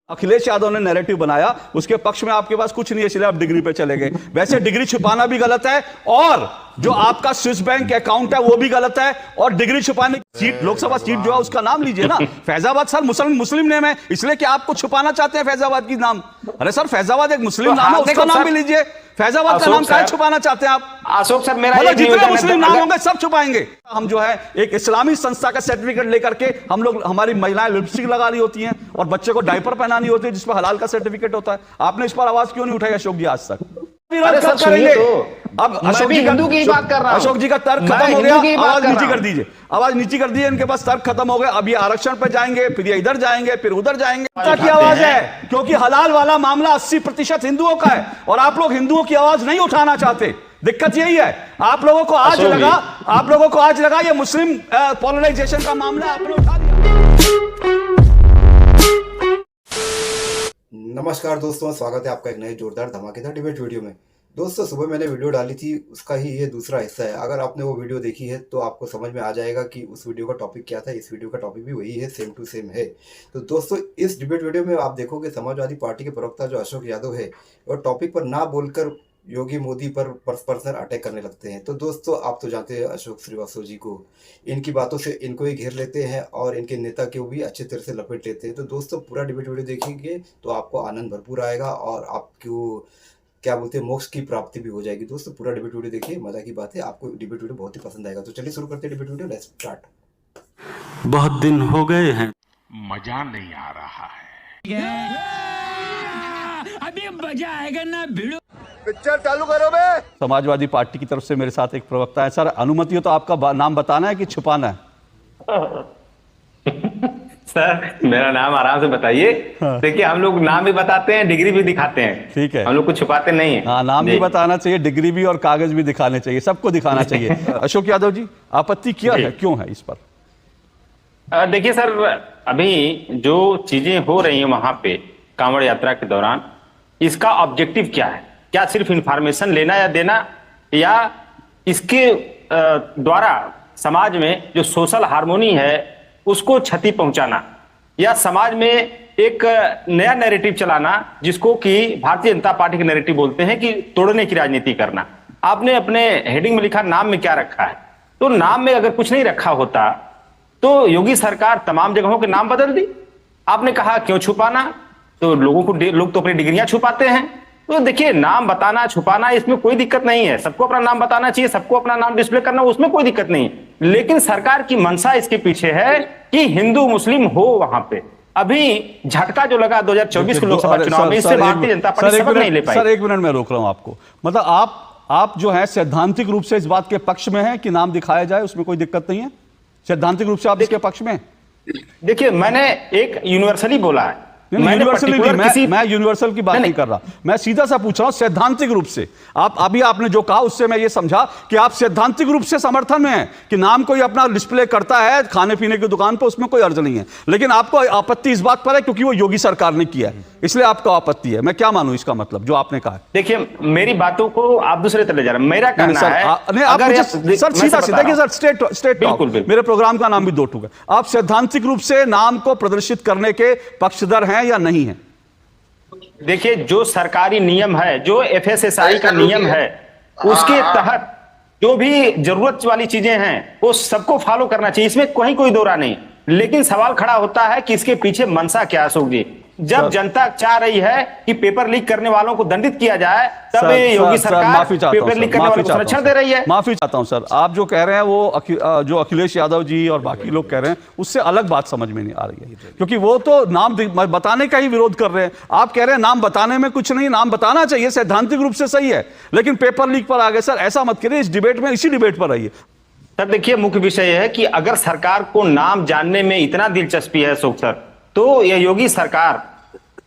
अखिलेश यादव ने नैरेटिव बनाया, उसके पक्ष में आपके पास कुछ नहीं है, इसलिए आप डिग्री पे चले गए। वैसे डिग्री छुपाना भी गलत है और जो आपका स्विस बैंक अकाउंट है वो भी गलत है। और डिग्री छुपाने सीट, लोकसभा सीट जो है उसका नाम लीजिए ना, फैजाबाद सर मुस्लिम नेम है, इसलिए कि आपको छुपाना चाहते हैं फैजाबाद की नाम। अरे सर फैजाबाद एक मुस्लिम नाम है, उसका नाम भी लीजिए। फैजाबाद का नाम क्या छुपाना चाहते हैं आप? अशोक सर, मेरा मतलब जितने मुस्लिम नाम होंगे सब छुपाएंगे। हम जो है एक इस्लामी संस्था का सर्टिफिकेट लेकर के हम लोग, हमारी महिलाएं लिपस्टिक लगा रही होती हैं और बच्चे को डायपर पहनानी होती है जिस पर हलाल का सर्टिफिकेट होता है। आपने इस पर आवाज क्यों नहीं उठाई अशोक जी आज तक? अब अशोक जी हिंदू की बात कर रहा हूं। अशोक जी का तर्क खत्म हो गया, आवाज नीची कर दीजिए, आवाज नीची कर दीजिए। इनके पास तर्क खत्म हो गया। अब ये आरक्षण पे जाएंगे, फिर ये इधर जाएंगे, फिर उधर जाएंगे। की आवाज है क्योंकि हलाल वाला मामला 80% हिंदुओं का है और आप लोग हिंदुओं की आवाज नहीं उठाना चाहते। दिक्कत यही है। आप लोगों को आज लगा ये मुस्लिम पोलराइजेशन का मामला आपने उठा लिया। नमस्कार दोस्तों, स्वागत है आपका एक नए जोरदार धमाकेदार डिबेट वीडियो में। दोस्तों सुबह मैंने वीडियो डाली थी, उसका ही ये दूसरा हिस्सा है। अगर आपने वो वीडियो देखी है तो आपको समझ में आ जाएगा कि उस वीडियो का टॉपिक क्या था। इस वीडियो का टॉपिक भी वही है, सेम टू सेम है। तो दोस्तों इस डिबेट वीडियो में आप देखोगे समाजवादी पार्टी के प्रवक्ता जो अशोक यादव है और टॉपिक पर ना बोलकर योगी मोदी पर पर्सनल अटैक करने लगते हैं। तो दोस्तों आप तो जानते हैं अशोक श्रीवास्तव जी को, इनकी बातों से इनको ही घेर लेते हैं और इनके नेता को भी अच्छे तरह से लपेट लेते हैं। तो दोस्तों पूरा डिबेट वीडियो देखेंगे तो आपको आनंद भरपूर आएगा और आपको क्या बोलते हैं मोक्ष की प्राप्ति भी हो जाएगी। दोस्तों पूरा डिबेट वीडियो देखिए, मजा की बात है, आपको डिबेट वीडियो बहुत ही पसंद आएगा। तो चलिए शुरू करते हैं डिबेट वीडियो, लेट्स स्टार्ट। बहुत दिन हो गए हैं, मजा नहीं आ रहा है। अभी मजा आएगा ना भिड़ो। पिक्चर चालू करो बे। समाजवादी पार्टी की तरफ से मेरे साथ एक प्रवक्ता है। सर अनुमति हो तो आपका नाम बताना है कि छुपाना है? सर मेरा नाम आराम से बताइए। देखिए हम लोग नाम भी बताते हैं, डिग्री भी दिखाते हैं। ठीक है, हम लोग कुछ छुपाते नहीं है। हाँ, नाम भी बताना चाहिए, डिग्री भी और कागज भी दिखाने चाहिए, सबको दिखाना चाहिए। अशोक यादव जी आपत्ति क्या है, क्यों है इस पर? देखिए सर, अभी जो चीजें हो रही हैं वहां पे कांवड़ यात्रा के दौरान, इसका ऑब्जेक्टिव क्या है? क्या सिर्फ इंफॉर्मेशन लेना या देना, या इसके द्वारा समाज में जो सोशल हार्मोनी है उसको क्षति पहुंचाना, या समाज में एक नया नैरेटिव चलाना जिसको कि भारतीय जनता पार्टी के नैरेटिव बोलते हैं कि तोड़ने की राजनीति करना। आपने अपने हेडिंग में लिखा नाम में क्या रखा है, तो नाम में अगर कुछ नहीं रखा होता तो योगी सरकार तमाम जगहों के नाम बदल दी। आपने कहा क्यों छुपाना, तो लोग तो अपनी डिग्रियां छुपाते हैं। तो देखिए नाम बताना छुपाना इसमें कोई दिक्कत नहीं है, सबको अपना नाम बताना चाहिए, सबको अपना नाम डिस्प्ले करना, उसमें कोई दिक्कत नहीं। लेकिन सरकार की मंशा इसके पीछे है कि हिंदू मुस्लिम हो वहां पे। अभी झटका जो लगा 2024 के लोकसभा चुनाव में, इससे भारतीय जनता पार्टी सबक नहीं ले पाई। सर एक मिनट में रोक रहा हूं आपको। मतलब आप जो है सैद्धांतिक रूप से इस बात के पक्ष में है कि नाम दिखाया जाए, उसमें कोई दिक्कत नहीं है? सैद्धांतिक रूप से आप इसके पक्ष में? देखिए मैंने एक यूनिवर्सली बोला है, मैं यूनिवर्सल की बात नहीं कर रहा, मैं सीधा सा पूछ रहा हूं सैद्धांतिक रूप से। अभी आपने जो कहा उससे मैं ये समझा कि आप सैद्धांतिक रूप से समर्थन में हैं कि नाम कोई अपना डिस्प्ले करता है खाने पीने की दुकान पर, उसमें कोई अर्ज नहीं है। लेकिन आपको आपत्ति इस बात पर है क्योंकि वो योगी सरकार ने किया है, इसलिए आपको आपत्ति है। मैं क्या मानूं इसका मतलब जो आपने कहा? देखिए मेरी बातों को आप दूसरे तरह जा रहे हैं। मेरा कहना है सर सीधा देखिए सर, स्टेट टॉक, मेरे प्रोग्राम का नाम भी 2 टूक है। आप सैद्धांतिक रूप से नाम को प्रदर्शित करने के पक्षधर हैं या नहीं है? देखिए जो सरकारी नियम है, जो FSSAI का नियम है, उसके तहत जो भी जरूरत वाली चीजें हैं वो सबको फॉलो करना चाहिए, इसमें कोई दो राय नहीं। लेकिन सवाल खड़ा होता है कि इसके पीछे मंशा क्या है अशोक जी? जब जनता चाह रही है कि पेपर लीक करने वालों को दंडित किया जाए, तब योगी सरकार पेपर लीक करने वालों को संरक्षण दे रही है। माफी चाहता हूं सर, आप जो कह रहे हैं वो जो अखिलेश यादव जी और बाकी लोग कह रहे हैं उससे अलग बात समझ में नहीं आ रही है, क्योंकि वो तो नाम बताने का ही विरोध कर रहे हैं। आप कह रहे हैं नाम बताने में कुछ नहीं, नाम बताना चाहिए, सैद्धांतिक रूप से सही है, लेकिन पेपर लीक पर आ गए। सर ऐसा मत करिए, इस डिबेट में, इसी डिबेट पर रहिए। सर देखिए मुख्य विषय है कि अगर सरकार को नाम जानने में इतना दिलचस्पी है अशोक सर, तो यह योगी सरकार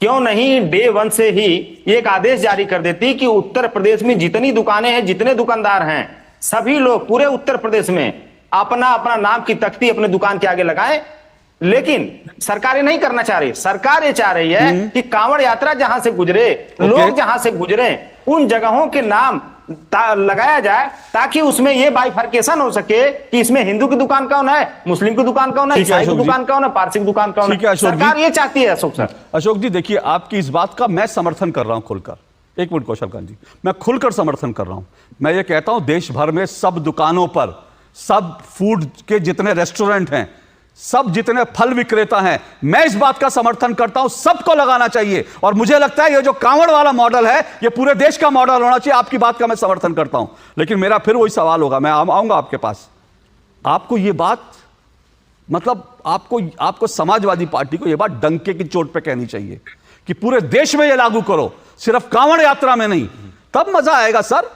क्यों नहीं डे 1 से ही एक आदेश जारी कर देती कि उत्तर प्रदेश में जितनी दुकानें हैं, जितने दुकानदार हैं, सभी लोग पूरे उत्तर प्रदेश में अपना अपना नाम की तख्ती अपने दुकान के आगे लगाएं। लेकिन सरकारें नहीं करना चाह रही। सरकार ये चाह रही है कि कांवड़ यात्रा जहां से गुजरे, लोग जहां से गुजरे, उन जगहों के नाम लगाया जाए ताकि उसमें ये बाइफर्केशन हो सके कि इसमें हिंदू की दुकान कौन है, मुस्लिम की दुकान कौन है, ठीक है ईसाई की अशोक जी। दुकान कौन है, पारसी की दुकान कौन ठीक है है। अशोक जी। सरकार ये चाहती है अशोक सर। अशोक जी देखिए, आपकी इस बात का मैं समर्थन कर रहा हूं खुलकर। एक मिनट कौशलकांत जी, मैं खुलकर समर्थन कर रहा हूं। मैं ये कहता हूं देश भर में सब दुकानों पर, सब फूड के जितने रेस्टोरेंट हैं, सब जितने फल विक्रेता हैं, मैं इस बात का समर्थन करता हूं, सबको लगाना चाहिए। और मुझे लगता है ये जो कांवड़ वाला मॉडल है, ये पूरे देश का मॉडल होना चाहिए। आपकी बात का मैं समर्थन करता हूं, लेकिन मेरा फिर वही सवाल होगा, मैं आऊंगा आपके पास। आपको ये बात, मतलब आपको समाजवादी पार्टी को यह बात डंके की चोट पे कहनी चाहिए कि पूरे देश में यह लागू करो, सिर्फ कांवड़ यात्रा में नहीं। तब मजा आएगा सर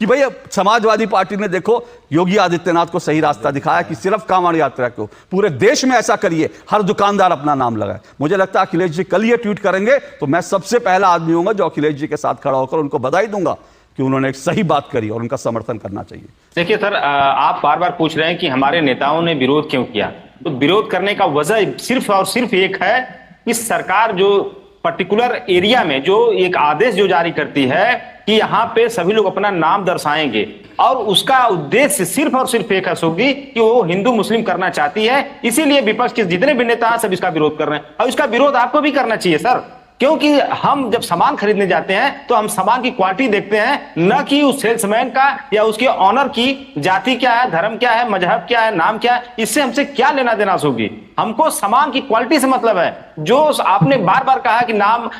कि भाई समाजवादी पार्टी ने देखो योगी आदित्यनाथ को सही रास्ता दिखाया कि सिर्फ कांवड़ यात्रा को पूरे देश में ऐसा करिए, हर दुकानदार अपना नाम लगाए। मुझे लगता है अखिलेश जी कल ये ट्वीट करेंगे तो मैं सबसे पहला आदमी होऊंगा जो अखिलेश जी के साथ खड़ा होकर उनको बधाई दूंगा कि उन्होंने एक सही बात करी और उनका समर्थन करना चाहिए। देखिए सर, आप बार बार पूछ रहे हैं कि हमारे नेताओं ने विरोध क्यों किया। तो विरोध करने का वजह सिर्फ और सिर्फ एक है कि सरकार जो पर्टिकुलर एरिया में जो एक आदेश जो जारी करती है कि यहाँ पे सभी लोग अपना नाम दर्शाएंगे, और उसका उद्देश्य सिर्फ और सिर्फ एक है अशोक जी कि वो हिंदू मुस्लिम करना चाहती है। इसीलिए विपक्ष के जितने भी नेता हैं सब इसका विरोध कर रहे हैं, और इसका विरोध आपको भी करना चाहिए सर, क्योंकि हम जब सामान खरीदने जाते हैं तो हम सामान की क्वालिटी देखते हैं, न कि उस सेल्समैन का या उसके ऑनर की जाति क्या है, धर्म क्या है, मजहब क्या है, नाम क्या है। इससे हमसे क्या लेना देना होगी। हमको सामान की क्वालिटी से मतलब है। जो आपने बार बार कहा कि नाम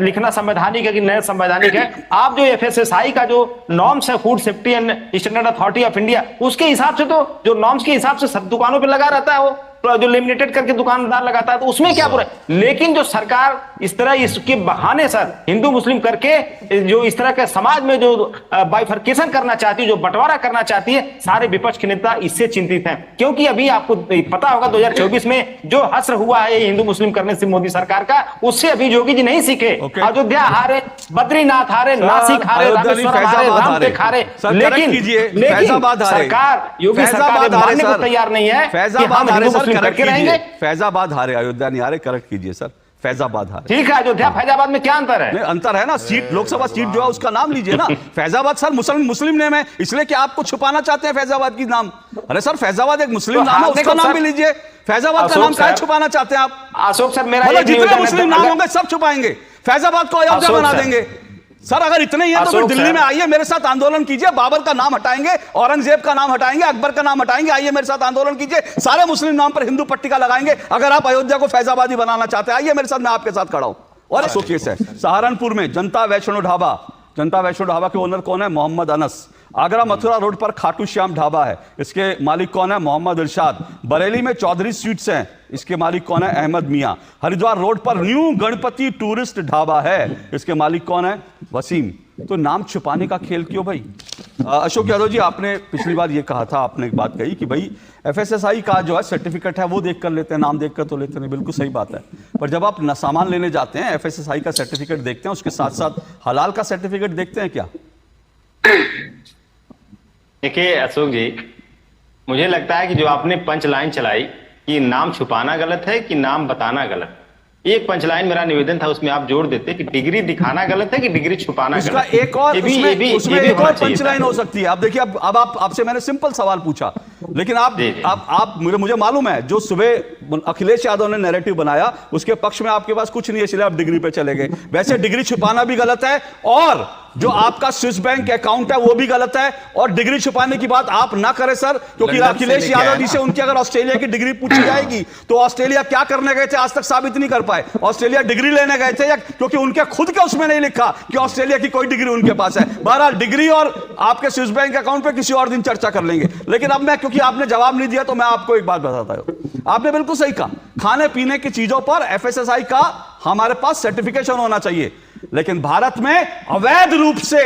लिखना संवैधानिक है कि नहीं संवैधानिक है, आप जो FSSAI का जो नॉर्म्स है, food safety and standard authority of India, उसके हिसाब से तो जो नॉर्म्स के हिसाब से सब दुकानों पे लगा रहता है, वो जो लेमिनेटेड करके दुकानदार लगाता है, तो उसमें क्या बुरा है। लेकिन जो सरकार इस तरह इसके बहाने सर हिंदू मुस्लिम करके जो इस तरह के समाज में जो बाइफर्केशन करना चाहती है, जो बंटवारा करना चाहती है, सारे विपक्ष के नेता इससे चिंतित हैं। क्योंकि अभी आपको पता होगा 2024 में जो हश्र हुआ है हिंदू मुस्लिम करने से मोदी सरकार का, उससे अभी योगी जी नहीं सीखे। अयोध्या हारे, बद्रीनाथ हारे, नासिक हारे, रामेश्वरम हारे, रामटेक हारे, लेकिन सरकार, योगी सरकार मानने को तैयार नहीं है कि हम हिंदू मुस्लिम करके रहेंगे। फैजाबाद हारे, अयोध्या नहीं हारे, करेक्ट कीजिए सर, फैजाबाद हारे। ठीक है, अयोध्या फैजाबाद में क्या अंतर है? नहीं अंतर है ना, सीट, लोकसभा सीट जो है उसका नाम लीजिए ना। फैजाबाद सर मुस्लिम नेम है, इसलिए कि आपको छुपाना चाहते हैं फैजाबाद की नाम। अरे सर फैजाबाद एक मुस्लिम नाम है, उसका नाम भी लीजिए। फैजाबाद का नाम क्या छुपाना चाहते हैं आप? अशोक सर, मेरा जितने मुस्लिम नाम होंगे सब छुपाएंगे, फैजाबाद को अयोध्या बना देंगे। सर अगर इतने ही है तो फिर दिल्ली में आइए, मेरे साथ आंदोलन कीजिए, बाबर का नाम हटाएंगे, औरंगजेब का नाम हटाएंगे, अकबर का नाम हटाएंगे, आइए मेरे साथ आंदोलन कीजिए, सारे मुस्लिम नाम पर हिंदू पट्टिका लगाएंगे। अगर आप अयोध्या को फैजाबादी बनाना चाहते हैं, आइए मेरे साथ, मैं आपके साथ खड़ा हूं। और एक केस है सहारनपुर में, जनता वैष्णो ढाबा के ओनर कौन है? मोहम्मद अनस। आगरा मथुरा रोड पर खाटू श्याम ढाबा है, इसके मालिक कौन है? मोहम्मद इरशाद। बरेली में चौधरी स्वीट्स हैं, इसके मालिक कौन है? अहमद मियां। हरिद्वार रोड पर न्यू गणपति टूरिस्ट ढाबा है, इसके मालिक कौन है? वसीम। तो नाम छुपाने का खेल क्यों भाई? अशोक यादव जी, आपने पिछली बार ये कहा था, आपने एक बात कही कि भाई FSSAI का जो है सर्टिफिकेट है वो देख कर लेते हैं, नाम देख कर तो लेते नहीं, बिल्कुल सही बात है। पर जब आप सामान लेने जाते हैं FSSAI का सर्टिफिकेट देखते हैं, उसके साथ साथ हलाल का सर्टिफिकेट देखते हैं क्या? देखिए अशोक जी, मुझे लगता है कि जो आपने पंच लाइन चलाई कि नाम छुपाना गलत है कि नाम बताना गलत, एक पंच लाइन मेरा निवेदन था उसमें आप जोड़ देते कि डिग्री दिखाना गलत है कि डिग्री छुपाना गलत है। एक और उसमें एक और पंच लाइन हो सकती है। आप देखिए, अब आपसे मैंने सिंपल सवाल पूछा, लेकिन आप मुझे मालूम है जो सुबह अखिलेश यादव ने नैरेटिव बनाया उसके पक्ष में आपके पास कुछ नहीं है, इसलिए आप डिग्री पे चले गए। वैसे डिग्री छुपाना भी गलत है, और जो आपका स्विस बैंक अकाउंट है वो भी गलत है, और डिग्री छुपाने की बात आप ना करें सर, क्योंकि अखिलेश यादव जी से उनकी अगर ऑस्ट्रेलिया की डिग्री पूछी जाएगी तो ऑस्ट्रेलिया क्या करने गए थे आज तक साबित नहीं कर पाए। ऑस्ट्रेलिया डिग्री लेने गए थे या क्योंकि उनके खुद के उसमें नहीं लिखा कि ऑस्ट्रेलिया की कोई डिग्री उनके पास है। बहरहाल डिग्री और आपके स्विस बैंक अकाउंट पे किसी और दिन चर्चा कर लेंगे। लेकिन अब मैं, क्योंकि आपने जवाब नहीं दिया, तो मैं आपको एक बात बताता हूं। आपने बिल्कुल सही कहा, खाने पीने की चीजों पर FSSAI का हमारे पास सर्टिफिकेशन होना चाहिए, लेकिन भारत में अवैध रूप से,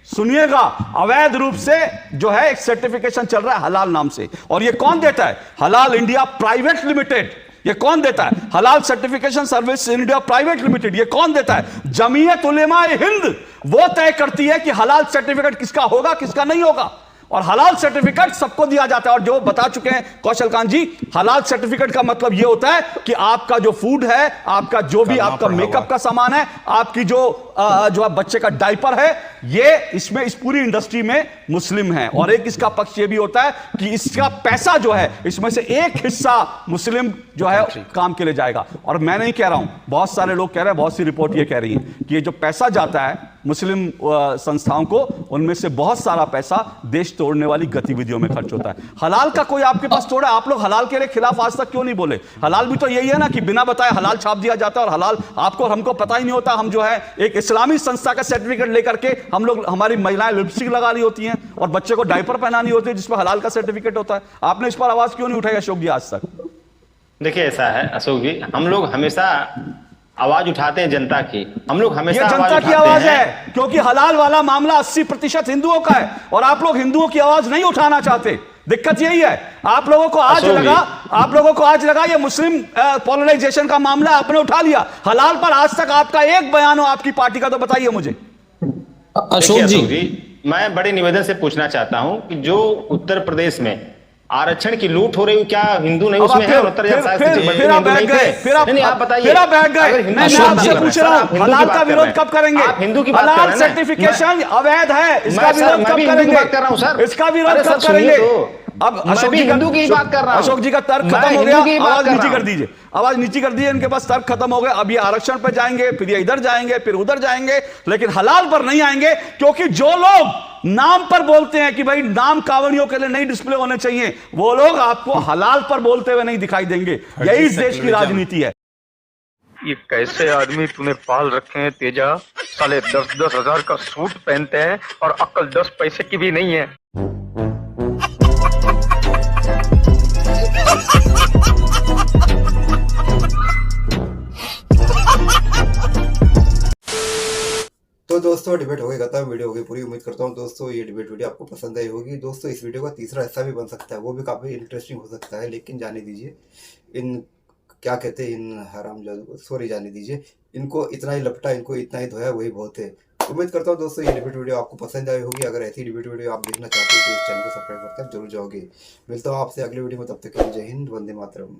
सुनिएगा, अवैध रूप से जो है एक सर्टिफिकेशन चल रहा है हलाल नाम से। और ये कौन देता है? हलाल इंडिया प्राइवेट लिमिटेड। ये कौन देता है? हलाल certification service India private limited. ये कौन देता है? जमीयत उलेमा हिंद। वो तय करती है कि हलाल सर्टिफिकेट किसका होगा, किसका नहीं होगा, और हलाल सर्टिफिकेट सबको दिया जाता है। और जो बता चुके हैं कौशलकांत जी, हलाल सर्टिफिकेट का मतलब यह होता है कि आपका जो फूड है, आपका जो भी आपका मेकअप का सामान है, आपकी जो जो बच्चे का डायपर है, ये इसमें इस पूरी इंडस्ट्री में मुस्लिम है। और एक इसका पक्ष ये भी होता है कि इसका पैसा जो है, इसमें से एक हिस्सा मुस्लिम जो है काम के लिए जाएगा। और मैं नहीं कह रहा हूं, बहुत सारे लोग कह रहे हैं, बहुत सी रिपोर्ट ये कह रही है कि ये जो पैसा जाता है मुस्लिम संस्थाओं को, उनमें से बहुत सारा पैसा देश तोड़ने वाली गतिविधियों में खर्च होता है। हलाल का कोई आपके पास तोड़ा? आप लोग हलाल के खिलाफ आज तक क्यों नहीं बोले? हलाल भी तो यही है ना कि बिना बताए हलाल छाप दिया जाता है, और हलाल आपको और हमको पता ही नहीं होता। हम जो है एक इस्लामी संस्था का सर्टिफिकेट लेकर के हम लोग, हमारी महिलाएं लिपस्टिक लगा रही होती हैं और बच्चे को डायपर पहनानी होती है जिसमें हलाल का सर्टिफिकेट होता है। आपने इस पर आवाज क्यों नहीं उठाई अशोक जी आज तक? देखिए ऐसा है अशोक जी, हम लोग हमेशा आवाज उठाते हैं जनता की, हम लोग हमेशा ये जनता की आवाज है, क्योंकि हलाल वाला मामला 80% हिंदुओं का है और आप लोग हिंदुओं की आवाज नहीं उठाना चाहते। दिक्कत यही है। आप लोगों को आज लगा ये मुस्लिम पोलराइजेशन का मामला आपने उठा लिया। हलाल पर आज तक आपका एक बयान हो आपकी पार्टी का तो बताइए मुझे। अशोक जी, मैं बड़े निवेदन से पूछना चाहता हूं कि जो उत्तर प्रदेश में आरक्षण की लूट हो रही है, क्या हिंदू नहीं उसमें है? फिर आप बैठ गए, फिर आप बैठ गए। मैं आपसे पूछ रहा हूं, हलाल का विरोध कब करेंगे? आप हिंदू की बात कर रहे हैं, हलाल सर्टिफिकेशन अवैध है, इसका विरोध कब करेंगे? इसका विरोध कब करेंगे? अब अशोक जी हिंदू की बात कर रहा हूं। अशोक जी का तर्क खत्म हो गया, आवाज नीची कर दीजिए, आवाज नीची कर दीजिए। इनके पास तर्क खत्म हो गया। अब ये आरक्षण पर जाएंगे, फिर ये इधर जाएंगे, फिर उधर जाएंगे, लेकिन हलाल पर नहीं आएंगे, क्योंकि जो लोग नाम पर बोलते हैं कि भाई नाम कांवड़ियों के लिए नहीं डिस्प्ले होने चाहिए, वो लोग आपको हलाल पर बोलते हुए नहीं दिखाई देंगे। यही इस देश की राजनीति है। ये कैसे आदमी तूने पाल रखे हैं तेजा? साले 10-10 हजार का सूट पहनते हैं और अक्ल 10 पैसे की भी नहीं है। तो दोस्तों डिबेट हो गई खत्म, वीडियो हो गई पूरी। उम्मीद करता हूँ दोस्तों ये डिबेट वीडियो आपको पसंद आई होगी। दोस्तों इस वीडियो का तीसरा हिस्सा भी बन सकता है, वो भी काफ़ी इंटरेस्टिंग हो सकता है, लेकिन जाने दीजिए इन क्या कहते हैं इन हरामजादों, सॉरी जाने दीजिए, इनको इतना ही लपटा, इनको इतना ही धोया वही बहुत है। उम्मीद करता हूँ दोस्तों ये डिबेट वीडियो आपको पसंद आई होगी। अगर ऐसी डिबेट वीडियो आप देखना चाहते हो तो इस चैनल को सब्सक्राइब करके जरूर जाओगे। मिलता हूँ आपसे अगले वीडियो में, तब तक के लिए जय हिंद, वंदे मातरम।